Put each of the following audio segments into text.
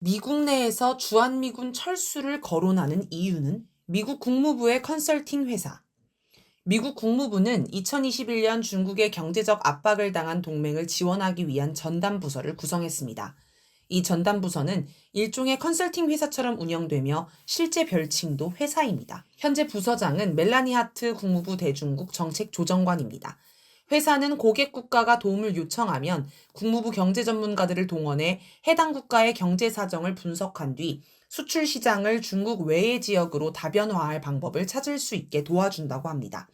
미국 내에서 주한미군 철수를 거론하는 이유는 미국 국무부의 컨설팅 회사. 미국 국무부는 2021년 중국의 경제적 압박을 당한 동맹을 지원하기 위한 전담 부서를 구성했습니다. 이 전담 부서는 일종의 컨설팅 회사처럼 운영되며 실제 별칭도 회사입니다. 현재 부서장은 멜라니 하트 국무부 대중국 정책조정관입니다. 회사는 고객 국가가 도움을 요청하면 국무부 경제 전문가들을 동원해 해당 국가의 경제 사정을 분석한 뒤 수출 시장을 중국 외의 지역으로 다변화할 방법을 찾을 수 있게 도와준다고 합니다.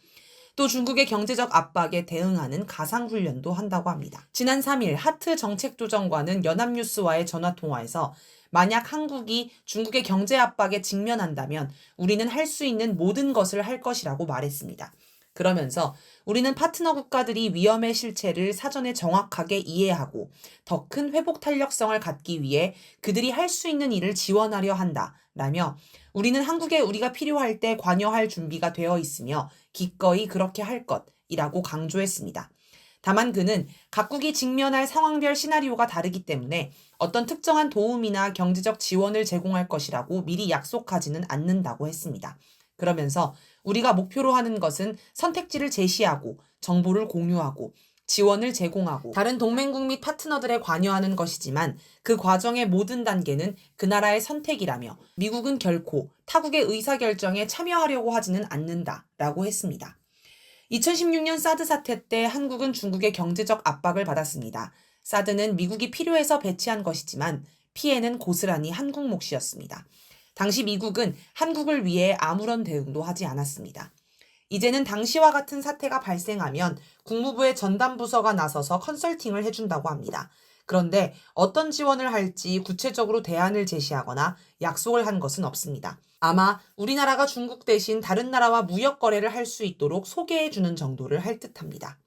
또 중국의 경제적 압박에 대응하는 가상훈련도 한다고 합니다. 지난 3일 하트 정책조정관은 연합뉴스와의 전화통화에서 만약 한국이 중국의 경제 압박에 직면한다면 우리는 할 수 있는 모든 것을 할 것이라고 말했습니다. 그러면서 우리는 파트너 국가들이 위험의 실체를 사전에 정확하게 이해하고 더 큰 회복 탄력성을 갖기 위해 그들이 할 수 있는 일을 지원하려 한다. 라며 우리는 한국에 우리가 필요할 때 관여할 준비가 되어 있으며 기꺼이 그렇게 할 것이라고 강조했습니다. 다만 그는 각국이 직면할 상황별 시나리오가 다르기 때문에 어떤 특정한 도움이나 경제적 지원을 제공할 것이라고 미리 약속하지는 않는다고 했습니다. 그러면서 우리가 목표로 하는 것은 선택지를 제시하고 정보를 공유하고 지원을 제공하고 다른 동맹국 및 파트너들에 관여하는 것이지만 그 과정의 모든 단계는 그 나라의 선택이라며 미국은 결코 타국의 의사결정에 참여하려고 하지는 않는다라고 했습니다. 2016년 사드 사태 때 한국은 중국의 경제적 압박을 받았습니다. 사드는 미국이 필요해서 배치한 것이지만 피해는 고스란히 한국 몫이었습니다. 당시 미국은 한국을 위해 아무런 대응도 하지 않았습니다. 이제는 당시와 같은 사태가 발생하면 국무부의 전담 부서가 나서서 컨설팅을 해준다고 합니다. 그런데 어떤 지원을 할지 구체적으로 대안을 제시하거나 약속을 한 것은 없습니다. 아마 우리나라가 중국 대신 다른 나라와 무역 거래를 할 수 있도록 소개해주는 정도를 할 듯합니다.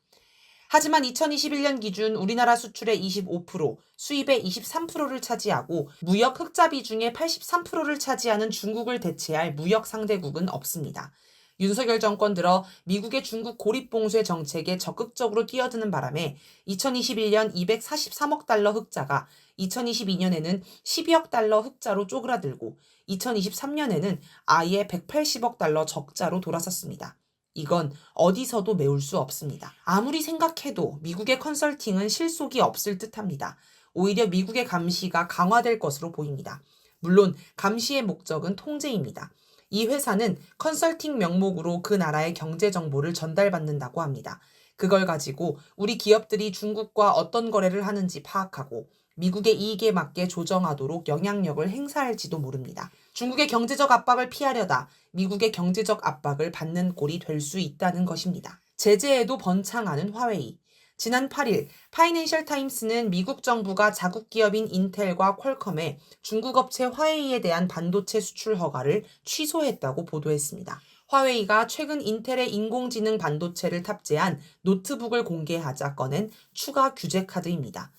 하지만 2021년 기준 우리나라 수출의 25%, 수입의 23%를 차지하고 무역 흑자 비중의 83%를 차지하는 중국을 대체할 무역 상대국은 없습니다. 윤석열 정권 들어 미국의 중국 고립 봉쇄 정책에 적극적으로 뛰어드는 바람에 2021년 243억 달러 흑자가 2022년에는 12억 달러 흑자로 쪼그라들고 2023년에는 아예 180억 달러 적자로 돌아섰습니다. 이건 어디서도 메울 수 없습니다. 아무리 생각해도 미국의 컨설팅은 실속이 없을 듯합니다. 오히려 미국의 감시가 강화될 것으로 보입니다. 물론 감시의 목적은 통제입니다. 이 회사는 컨설팅 명목으로 그 나라의 경제 정보를 전달받는다고 합니다. 그걸 가지고 우리 기업들이 중국과 어떤 거래를 하는지 파악하고 미국의 이익에 맞게 조정하도록 영향력을 행사할지도 모릅니다. 중국의 경제적 압박을 피하려다 미국의 경제적 압박을 받는 꼴이 될 수 있다는 것입니다. 제재에도 번창하는 화웨이. 지난 8일 파이낸셜 타임스는 미국 정부가 자국 기업인 인텔과 퀄컴에 중국 업체 화웨이에 대한 반도체 수출 허가를 취소했다고 보도했습니다. 화웨이가 최근 인텔의 인공지능 반도체를 탑재한 노트북을 공개하자 꺼낸 추가 규제 카드입니다.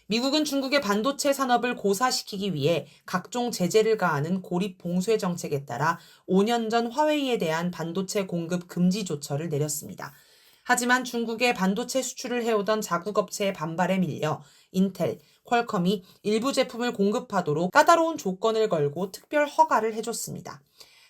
미국은 중국의 반도체 산업을 고사시키기 위해 각종 제재를 가하는 고립 봉쇄 정책에 따라 5년 전 화웨이에 대한 반도체 공급 금지 조처를 내렸습니다. 하지만 중국의 반도체 수출을 해오던 자국 업체의 반발에 밀려 인텔, 퀄컴이 일부 제품을 공급하도록 까다로운 조건을 걸고 특별 허가를 해줬습니다.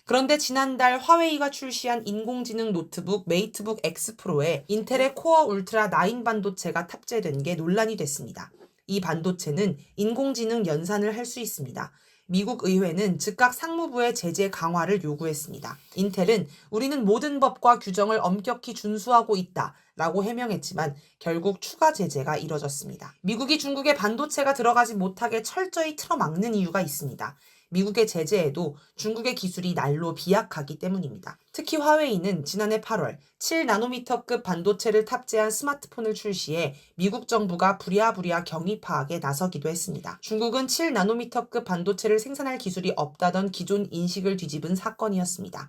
그런데 지난달 화웨이가 출시한 인공지능 노트북 메이트북 X 프로에 인텔의 코어 울트라 9 반도체가 탑재된 게 논란이 됐습니다. 이 반도체는 인공지능 연산을 할 수 있습니다. 미국 의회는 즉각 상무부의 제재 강화를 요구했습니다. 인텔은 우리는 모든 법과 규정을 엄격히 준수하고 있다라고 해명했지만 결국 추가 제재가 이뤄졌습니다. 미국이 중국의 반도체가 들어가지 못하게 철저히 틀어막는 이유가 있습니다. 미국의 제재에도 중국의 기술이 날로 비약하기 때문입니다. 특히 화웨이는 지난해 8월 7나노미터급 반도체를 탑재한 스마트폰을 출시해 미국 정부가 부랴부랴 경위 파악에 나서기도 했습니다. 중국은 7나노미터급 반도체를 생산할 기술이 없다던 기존 인식을 뒤집은 사건이었습니다.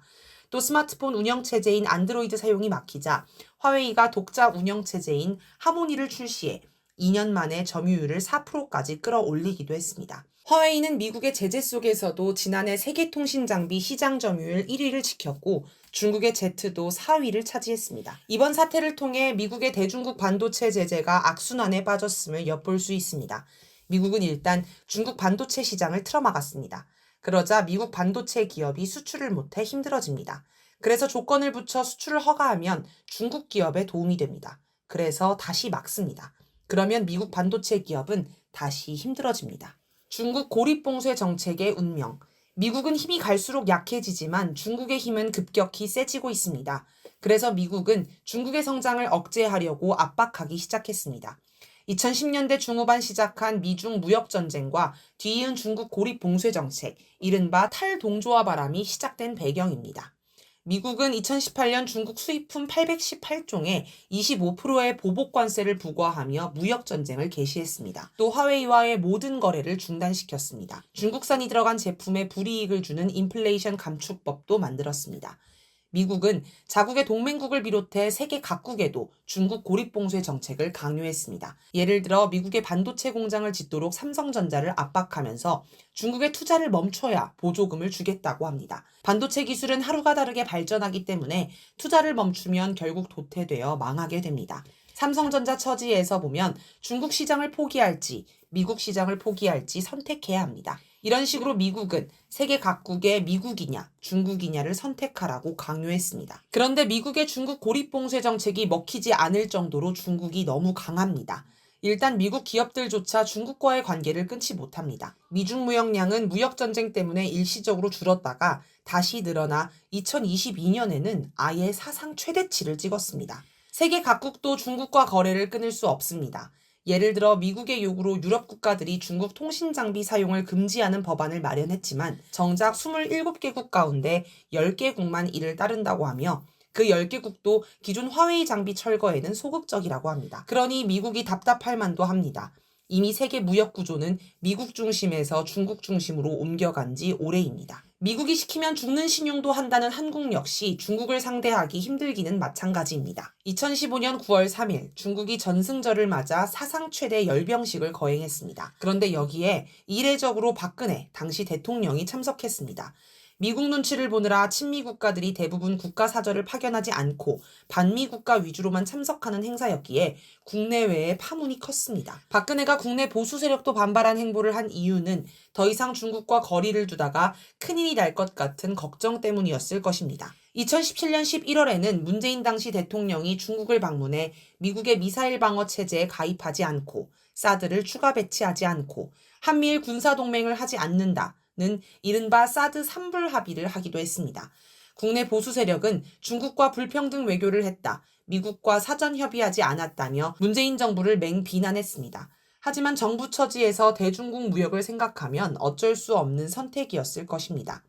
또 스마트폰 운영체제인 안드로이드 사용이 막히자 화웨이가 독자 운영체제인 하모니를 출시해 2년 만에 점유율을 4%까지 끌어올리기도 했습니다. 화웨이는 미국의 제재 속에서도 지난해 세계통신장비 시장 점유율 1위를 지켰고 중국의 Z도 4위를 차지했습니다. 이번 사태를 통해 미국의 대중국 반도체 제재가 악순환에 빠졌음을 엿볼 수 있습니다. 미국은 일단 중국 반도체 시장을 틀어막았습니다. 그러자 미국 반도체 기업이 수출을 못해 힘들어집니다. 그래서 조건을 붙여 수출을 허가하면 중국 기업에 도움이 됩니다. 그래서 다시 막습니다. 그러면 미국 반도체 기업은 다시 힘들어집니다. 중국 고립봉쇄 정책의 운명. 미국은 힘이 갈수록 약해지지만 중국의 힘은 급격히 세지고 있습니다. 그래서 미국은 중국의 성장을 억제하려고 압박하기 시작했습니다. 2010년대 중후반 시작한 미중 무역전쟁과 뒤이은 중국 고립봉쇄 정책, 이른바 탈동조화 바람이 시작된 배경입니다. 미국은 2018년 중국 수입품 818종에 25%의 보복관세를 부과하며 무역전쟁을 개시했습니다. 또 화웨이와의 모든 거래를 중단시켰습니다. 중국산이 들어간 제품에 불이익을 주는 인플레이션 감축법도 만들었습니다. 미국은 자국의 동맹국을 비롯해 세계 각국에도 중국 고립봉쇄 정책을 강요했습니다. 예를 들어 미국의 반도체 공장을 짓도록 삼성전자를 압박하면서 중국의 투자를 멈춰야 보조금을 주겠다고 합니다. 반도체 기술은 하루가 다르게 발전하기 때문에 투자를 멈추면 결국 도태되어 망하게 됩니다. 삼성전자 처지에서 보면 중국 시장을 포기할지 미국 시장을 포기할지 선택해야 합니다. 이런 식으로 미국은 세계 각국의 미국이냐 중국이냐를 선택하라고 강요했습니다. 그런데 미국의 중국 고립봉쇄 정책이 먹히지 않을 정도로 중국이 너무 강합니다. 일단 미국 기업들조차 중국과의 관계를 끊지 못합니다. 미중 무역량은 무역전쟁 때문에 일시적으로 줄었다가 다시 늘어나 2022년에는 아예 사상 최대치를 찍었습니다. 세계 각국도 중국과 거래를 끊을 수 없습니다. 예를 들어 미국의 요구로 유럽 국가들이 중국 통신 장비 사용을 금지하는 법안을 마련했지만 정작 27개국 가운데 10개국만 이를 따른다고 하며 그 10개국도 기존 화웨이 장비 철거에는 소극적이라고 합니다. 그러니 미국이 답답할 만도 합니다. 이미 세계 무역 구조는 미국 중심에서 중국 중심으로 옮겨간 지 오래입니다. 미국이 시키면 죽는 신용도 한다는 한국 역시 중국을 상대하기 힘들기는 마찬가지입니다. 2015년 9월 3일 중국이 전승절을 맞아 사상 최대 열병식을 거행했습니다. 그런데 여기에 이례적으로 박근혜 당시 대통령이 참석했습니다. 미국 눈치를 보느라 친미 국가들이 대부분 국가 사절을 파견하지 않고 반미 국가 위주로만 참석하는 행사였기에 국내외에 파문이 컸습니다. 박근혜가 국내 보수 세력도 반발한 행보를 한 이유는 더 이상 중국과 거리를 두다가 큰일이 날 것 같은 걱정 때문이었을 것입니다. 2017년 11월에는 문재인 당시 대통령이 중국을 방문해 미국의 미사일 방어 체제에 가입하지 않고 사드를 추가 배치하지 않고 한미일 군사동맹을 하지 않는다. 는 이른바 사드 3불 합의를 하기도 했습니다. 국내 보수 세력은 중국과 불평등 외교를 했다. 미국과 사전 협의하지 않았다며 문재인 정부를 맹비난했습니다. 하지만 정부 처지에서 대중국 무역을 생각하면 어쩔 수 없는 선택이었을 것입니다.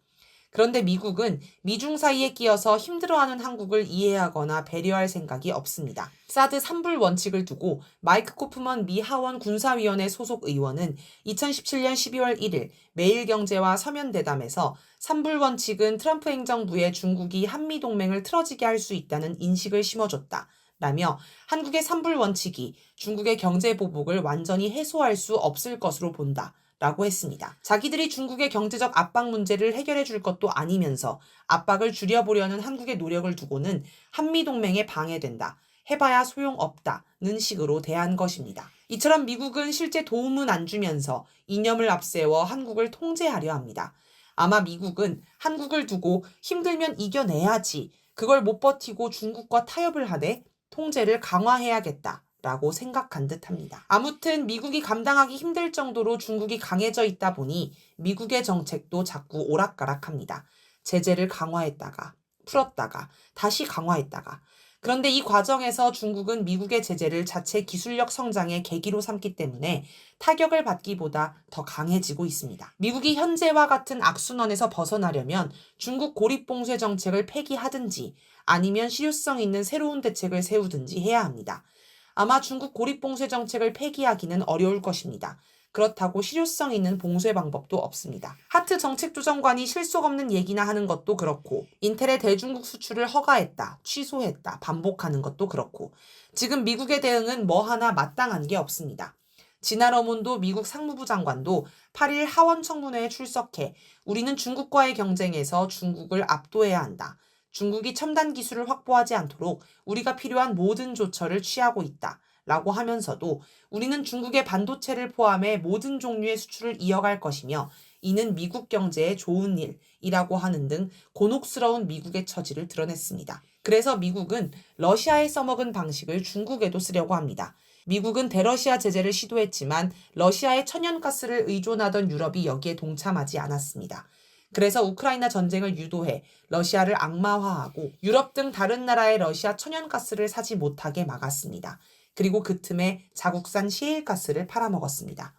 그런데 미국은 미중 사이에 끼어서 힘들어하는 한국을 이해하거나 배려할 생각이 없습니다. 사드 3불 원칙을 두고 마이크 코프먼 미 하원 군사위원회 소속 의원은 2017년 12월 1일 매일경제와 서면대담에서 3불 원칙은 트럼프 행정부에 중국이 한미동맹을 틀어지게 할 수 있다는 인식을 심어줬다. 라며 한국의 3불 원칙이 중국의 경제 보복을 완전히 해소할 수 없을 것으로 본다. 라고 했습니다. 자기들이 중국의 경제적 압박 문제를 해결해 줄 것도 아니면서 압박을 줄여보려는 한국의 노력을 두고는 한미동맹에 방해된다. 해봐야 소용없다는 식으로 대한 것입니다. 이처럼 미국은 실제 도움은 안 주면서 이념을 앞세워 한국을 통제하려 합니다. 아마 미국은 한국을 두고 힘들면 이겨내야지. 그걸 못 버티고 중국과 타협을 하되 통제를 강화해야겠다. 라고 생각한 듯합니다. 아무튼 미국이 감당하기 힘들 정도로 중국이 강해져 있다 보니 미국의 정책도 자꾸 오락가락합니다. 제재를 강화했다가 풀었다가 다시 강화했다가. 그런데 이 과정에서 중국은 미국의 제재를 자체 기술력 성장의 계기로 삼기 때문에 타격을 받기보다 더 강해지고 있습니다. 미국이 현재와 같은 악순환에서 벗어나려면 중국 고립봉쇄 정책을 폐기하든지 아니면 실효성 있는 새로운 대책을 세우든지 해야 합니다. 아마 중국 고립봉쇄 정책을 폐기하기는 어려울 것입니다. 그렇다고 실효성 있는 봉쇄 방법도 없습니다. 하트 정책조정관이 실속 없는 얘기나 하는 것도 그렇고 인텔의 대중국 수출을 허가했다, 취소했다, 반복하는 것도 그렇고 지금 미국의 대응은 뭐 하나 마땅한 게 없습니다. 진화 러몬도 미국 상무부 장관도 8일 하원 청문회에 출석해 우리는 중국과의 경쟁에서 중국을 압도해야 한다. 중국이 첨단 기술을 확보하지 않도록 우리가 필요한 모든 조처를 취하고 있다. 라고 하면서도 우리는 중국의 반도체를 포함해 모든 종류의 수출을 이어갈 것이며 이는 미국 경제에 좋은 일이라고 하는 등 곤혹스러운 미국의 처지를 드러냈습니다. 그래서 미국은 러시아에 써먹은 방식을 중국에도 쓰려고 합니다. 미국은 대러시아 제재를 시도했지만 러시아의 천연가스를 의존하던 유럽이 여기에 동참하지 않았습니다. 그래서 우크라이나 전쟁을 유도해 러시아를 악마화하고 유럽 등 다른 나라의 러시아 천연가스를 사지 못하게 막았습니다. 그리고 그 틈에 자국산 시에일가스를 팔아먹었습니다.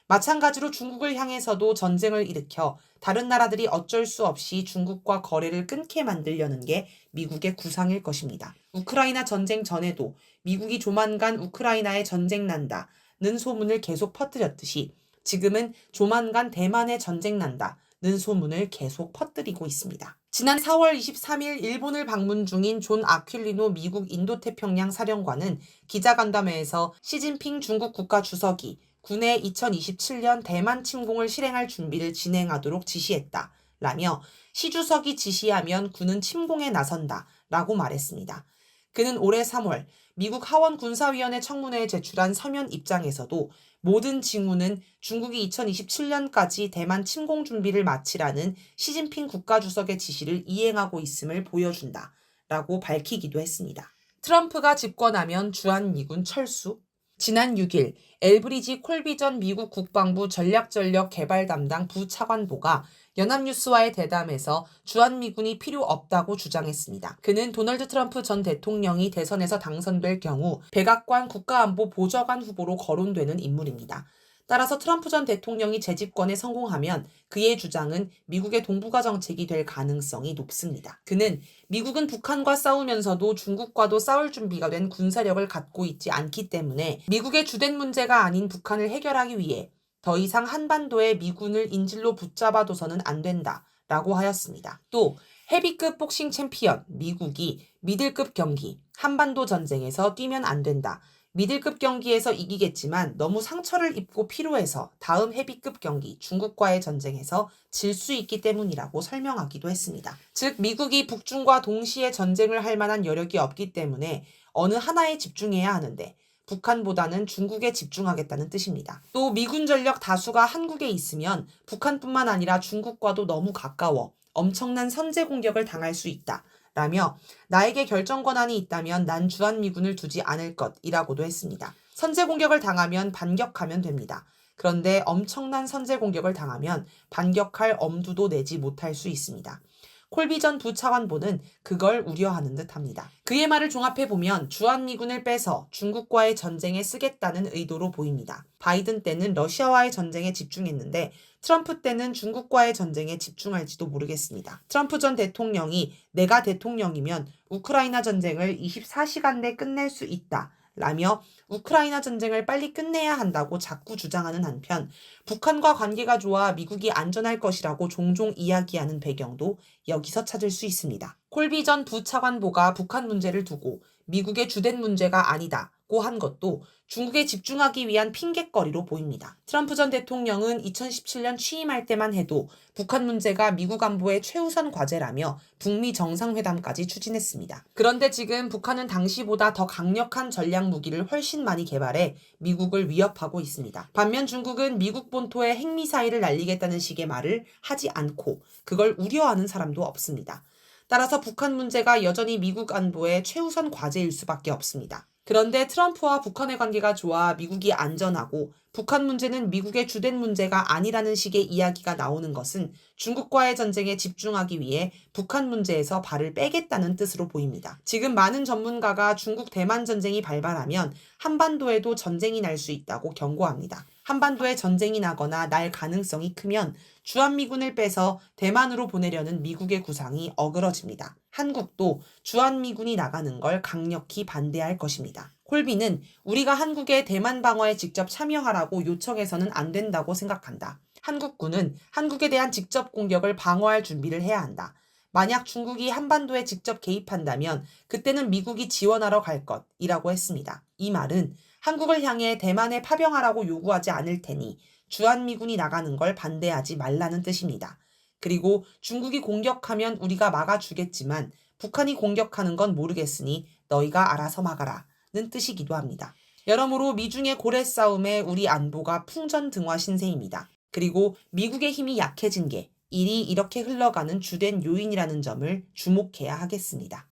마찬가지로 중국을 향해서도 전쟁을 일으켜 다른 나라들이 어쩔 수 없이 중국과 거래를 끊게 만들려는 게 미국의 구상일 것입니다. 우크라이나 전쟁 전에도 미국이 조만간 우크라이나에 전쟁 난다는 소문을 계속 퍼뜨렸듯이 지금은 조만간 대만에 전쟁 난다는 소문을 계속 퍼뜨리고 있습니다. 지난 4월 23일 일본을 방문 중인 존 아퀼리노 미국 인도태평양 사령관은 기자간담회에서 시진핑 중국 국가주석이 군의 2027년 대만 침공을 실행할 준비를 진행하도록 지시했다 라며 시 주석이 지시하면 군은 침공에 나선다 라고 말했습니다. 그는 올해 3월 미국 하원 군사위원회 청문회에 제출한 서면 입장에서도 모든 징후는 중국이 2027년까지 대만 침공 준비를 마치라는 시진핑 국가주석의 지시를 이행하고 있음을 보여준다 라고 밝히기도 했습니다. 트럼프가 집권하면 주한미군 철수? 지난 6일 엘브리지 콜비 전 미국 국방부 전략전력 개발 담당 부차관보가 연합뉴스와의 대담에서 주한미군이 필요 없다고 주장했습니다. 그는 도널드 트럼프 전 대통령이 대선에서 당선될 경우 백악관 국가안보 보좌관 후보로 거론되는 인물입니다. 따라서 트럼프 전 대통령이 재집권에 성공하면 그의 주장은 미국의 동북아 정책이 될 가능성이 높습니다. 그는 미국은 북한과 싸우면서도 중국과도 싸울 준비가 된 군사력을 갖고 있지 않기 때문에 미국의 주된 문제가 아닌 북한을 해결하기 위해 더 이상 한반도에 미군을 인질로 붙잡아둬서는 안 된다 라고 하였습니다. 또 헤비급 복싱 챔피언 미국이 미들급 경기 한반도 전쟁에서 뛰면 안 된다. 미들급 경기에서 이기겠지만 너무 상처를 입고 피로해서 다음 헤비급 경기 중국과의 전쟁에서 질 수 있기 때문이라고 설명하기도 했습니다. 즉 미국이 북중과 동시에 전쟁을 할 만한 여력이 없기 때문에 어느 하나에 집중해야 하는데 북한보다는 중국에 집중하겠다는 뜻입니다. 또 미군 전력 다수가 한국에 있으면 북한뿐만 아니라 중국과도 너무 가까워 엄청난 선제 공격을 당할 수 있다. 라며 나에게 결정 권한이 있다면 난 주한미군을 두지 않을 것이라고도 했습니다. 선제 공격을 당하면 반격하면 됩니다. 그런데 엄청난 선제 공격을 당하면 반격할 엄두도 내지 못할 수 있습니다. 콜비 전 부차관보는 그걸 우려하는 듯합니다. 그의 말을 종합해보면 주한미군을 빼서 중국과의 전쟁에 쓰겠다는 의도로 보입니다. 바이든 때는 러시아와의 전쟁에 집중했는데 트럼프 때는 중국과의 전쟁에 집중할지도 모르겠습니다. 트럼프 전 대통령이 내가 대통령이면 우크라이나 전쟁을 24시간 내 끝낼 수 있다 라며 우크라이나 전쟁을 빨리 끝내야 한다고 자꾸 주장하는 한편 북한과 관계가 좋아 미국이 안전할 것이라고 종종 이야기하는 배경도 여기서 찾을 수 있습니다. 콜비 전 부차관보가 북한 문제를 두고 미국의 주된 문제가 아니다고 한 것도 중국에 집중하기 위한 핑곗거리로 보입니다. 트럼프 전 대통령은 2017년 취임할 때만 해도 북한 문제가 미국 안보의 최우선 과제라며 북미 정상회담까지 추진했습니다. 그런데 지금 북한은 당시보다 더 강력한 전략 무기를 훨씬 많이 개발해 미국을 위협하고 있습니다. 반면 중국은 미국 본토에 핵미사일을 날리겠다는 식의 말을 하지 않고 그걸 우려하는 사람도 없습니다. 따라서 북한 문제가 여전히 미국 안보의 최우선 과제일 수밖에 없습니다. 그런데 트럼프와 북한의 관계가 좋아 미국이 안전하고 북한 문제는 미국의 주된 문제가 아니라는 식의 이야기가 나오는 것은 중국과의 전쟁에 집중하기 위해 북한 문제에서 발을 빼겠다는 뜻으로 보입니다. 지금 많은 전문가가 중국 대만 전쟁이 발발하면 한반도에도 전쟁이 날 수 있다고 경고합니다. 한반도에 전쟁이 나거나 날 가능성이 크면 주한미군을 빼서 대만으로 보내려는 미국의 구상이 어그러집니다. 한국도 주한미군이 나가는 걸 강력히 반대할 것입니다. 콜비는 우리가 한국의 대만 방어에 직접 참여하라고 요청해서는 안 된다고 생각한다. 한국군은 한국에 대한 직접 공격을 방어할 준비를 해야 한다. 만약 중국이 한반도에 직접 개입한다면 그때는 미국이 지원하러 갈 것이라고 했습니다. 이 말은 한국을 향해 대만에 파병하라고 요구하지 않을 테니 주한미군이 나가는 걸 반대하지 말라는 뜻입니다. 그리고 중국이 공격하면 우리가 막아주겠지만 북한이 공격하는 건 모르겠으니 너희가 알아서 막아라 는 뜻이기도 합니다. 여러모로 미중의 고래 싸움에 우리 안보가 풍전등화 신세입니다. 그리고 미국의 힘이 약해진 게 일이 이렇게 흘러가는 주된 요인이라는 점을 주목해야 하겠습니다.